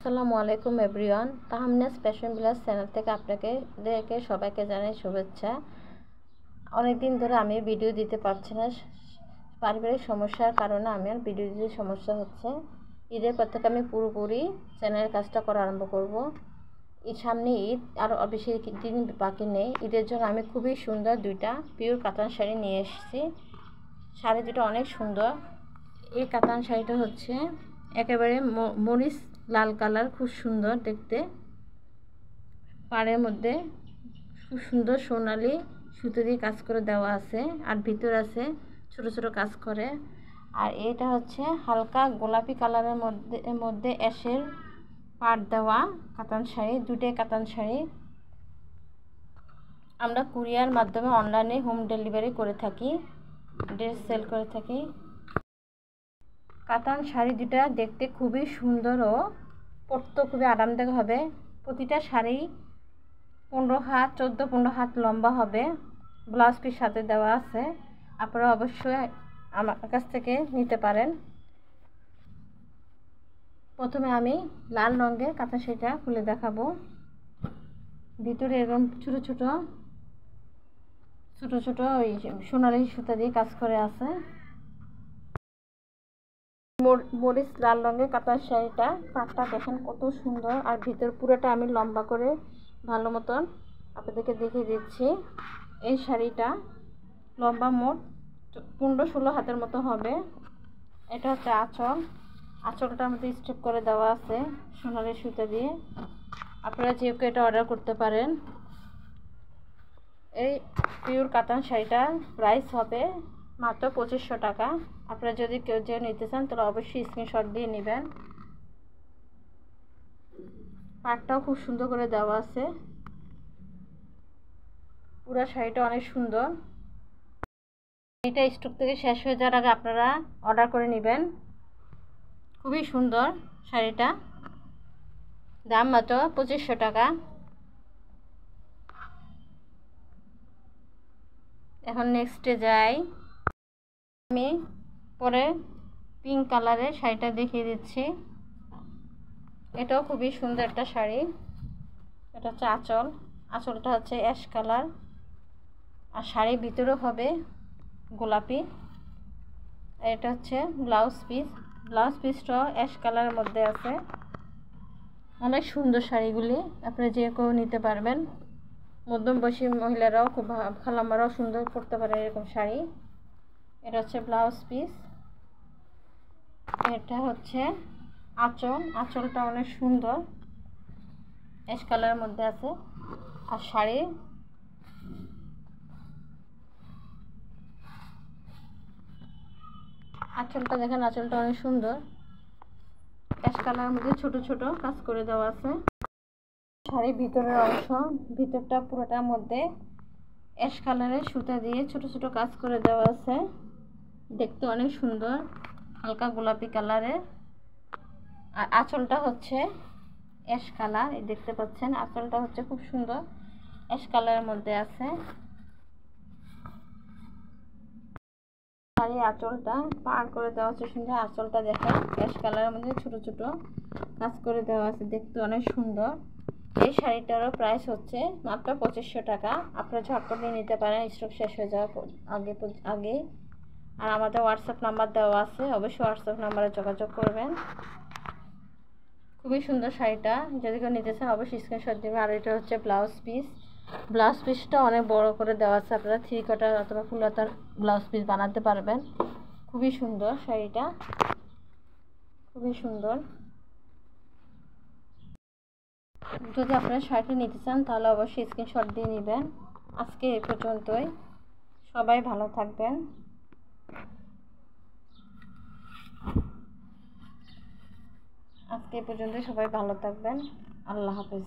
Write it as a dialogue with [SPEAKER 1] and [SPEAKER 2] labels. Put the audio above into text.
[SPEAKER 1] আসসালামু আলাইকুম everyone, Tahmina's fashion বিলাস channel থেকে আপনাদেরকে সবাইকে জানাই শুভেচ্ছা। অনেক দিন ধরে আমি ভিডিও দিতে পারছি না, পারিবারিক সমস্যার কারণে আমার ভিডিও দিতে সমস্যা হচ্ছে। ঈদের পর থেকে আমি পুরোপুরি চ্যানেলের কাজটা করা আরম্ভ করব। সামনে ঈদ আর বেশি দিন বাকি নেই। ঈদের জন্য আমি খুবই সুন্দর দুইটা পিওর কাতান শাড়ি নিয়ে এসেছি। শাড়ি দুটো অনেক সুন্দর। এই কাতান শাড়িটা হচ্ছে একেবারে মরিচ লাল কালার, খুব সুন্দর দেখতে। পাড়ের মধ্যে খুব সুন্দর সোনালি সুতো দিয়ে কাজ করে দেওয়া আছে, আর ভিতর আছে ছোট ছোট কাজ করে। আর এটা হচ্ছে হালকা গোলাপি কালারের মধ্যে অ্যাশের পাড় দেওয়া কাতান শাড়ি। দুটোই কাতান শাড়ি। আমরা কুরিয়ার মাধ্যমে অনলাইনে হোম ডেলিভারি করে থাকি, ড্রেস সেল করে থাকি। কাতান শাড়ি দুটা দেখতে খুবই সুন্দর ও পরতে খুবই আরামদায়ক হবে। প্রতিটা শাড়ি 14-15 হাত লম্বা হবে। ব্লাউজ পিস সাথে দেওয়া আছে। আপনারা অবশ্যই আমার কাছ থেকে নিতে পারেন। প্রথমে আমি লাল রঙের কাতান শাড়িটা খুলে দেখাবো। ভিতরে এরকম ছোট ছোট ওই সোনালি সুতা দিয়ে কাজ করে আছে। মরিচ লাল রঙের কাতান শাড়িটা পাটটা দেখেন কত সুন্দর, আর ভিতর পুরোটা আমি লম্বা করে ভালো মতন আপনাদেরকে দেখিয়ে দিচ্ছি। এই শাড়িটা লম্বা মোট 15-16 হাতের মতো হবে। এটা হচ্ছে আঁচলটার মধ্যে স্টেপ করে দেওয়া আছে সোনালি সুতা দিয়ে। আপনারা যে কেউ এটা অর্ডার করতে পারেন। এই পিওর কাতান শাড়িটার প্রাইস হবে মাত্র 2500 টাকা। আপনারা যদি কেউ নিতে চান তাহলে অবশ্যই স্ক্রিনশট দিয়ে নেবেন। পাটটাও খুব সুন্দর করে দেওয়া আছে। পুরো শাড়িটা অনেক সুন্দর। এটা স্টক থেকে শেষ হয়ে যাওয়ার আগে আপনারা অর্ডার করে নেবেন। খুবই সুন্দর শাড়িটা, দাম মাত্র 2500 টাকা। এখন নেক্সটে যাই। আমি পরে পিঙ্ক কালারের শাড়িটা দেখিয়ে দিচ্ছি। এটাও খুবই সুন্দর একটা শাড়ি। এটা হচ্ছে আঁচলটা হচ্ছে অ্যাশ কালার, আর শাড়ির ভিতরেও হবে গোলাপি। এটা হচ্ছে ব্লাউজ পিসটাও অ্যাশ কালারের মধ্যে আছে। অনেক সুন্দর শাড়িগুলি, আপনারা যে কেউ নিতে পারবেন। মধ্যম বয়সী মহিলারাও, খুব খালাম্মারাও সুন্দর পরতে পারে এরকম শাড়ি। এটা হচ্ছে ব্লাউজ পিস। এটা হচ্ছে আঁচলটা অনেক সুন্দর অ্যাশ কালারের মধ্যে আছে। আর শাড়ি আঁচলটা দেখেন, আঁচলটা অনেক সুন্দর অ্যাশ কালারের মধ্যে ছোট ছোট কাজ করে দেওয়া আছে। শাড়ির ভিতরের অংশ, ভিতরটা পুরোটার মধ্যে অ্যাশ কালারের সুতা দিয়ে ছোট ছোট কাজ করে দেওয়া আছে। দেখতে অনেক সুন্দর, হালকা গোলাপি কালারের। আর আঁচলটা হচ্ছে অ্যাশ কালার, এই দেখতে পাচ্ছেন আঁচলটা হচ্ছে খুব সুন্দর অ্যাশ কালারের মধ্যে আছে। শাড়ি আঁচলটা পার করে দেওয়া আছে সুন্দর। আঁচলটা দেখেন অ্যাশ কালারের মধ্যে ছোট ছোট কাজ করে দেওয়া আছে, দেখতে অনেক সুন্দর। এই শাড়িটারও প্রাইস হচ্ছে মাত্র 2500 টাকা। আপনারা ঝটপট নিয়ে নিতে পারেন স্টক শেষ হয়ে যাওয়ার আগে। আর আমাদের হোয়াটসঅ্যাপ নাম্বার দেওয়া আছে, অবশ্যই হোয়াটসঅ্যাপ নাম্বারে যোগাযোগ করবেন। খুবই সুন্দর শাড়িটা, যদি কেউ নিতে চান অবশ্যই স্ক্রিনশট দেবেন। আর এটা হচ্ছে ব্লাউজ পিসটা অনেক বড় করে দেওয়া আছে। আপনারা 3 কোয়ার্টার অথবা ফুল হাতার ব্লাউজ পিস বানাতে পারবেন। খুবই সুন্দর শাড়িটা, খুবই সুন্দর। যদি আপনারা শাড়িটা নিতে চান তাহলে অবশ্যই স্ক্রিনশট দিয়ে নেবেন। আজকে এই পর্যন্তই। সবাই ভালো থাকবেন। আজকে এই পর্যন্তই, সবাই ভালো থাকবেন। আল্লাহ হাফেজ।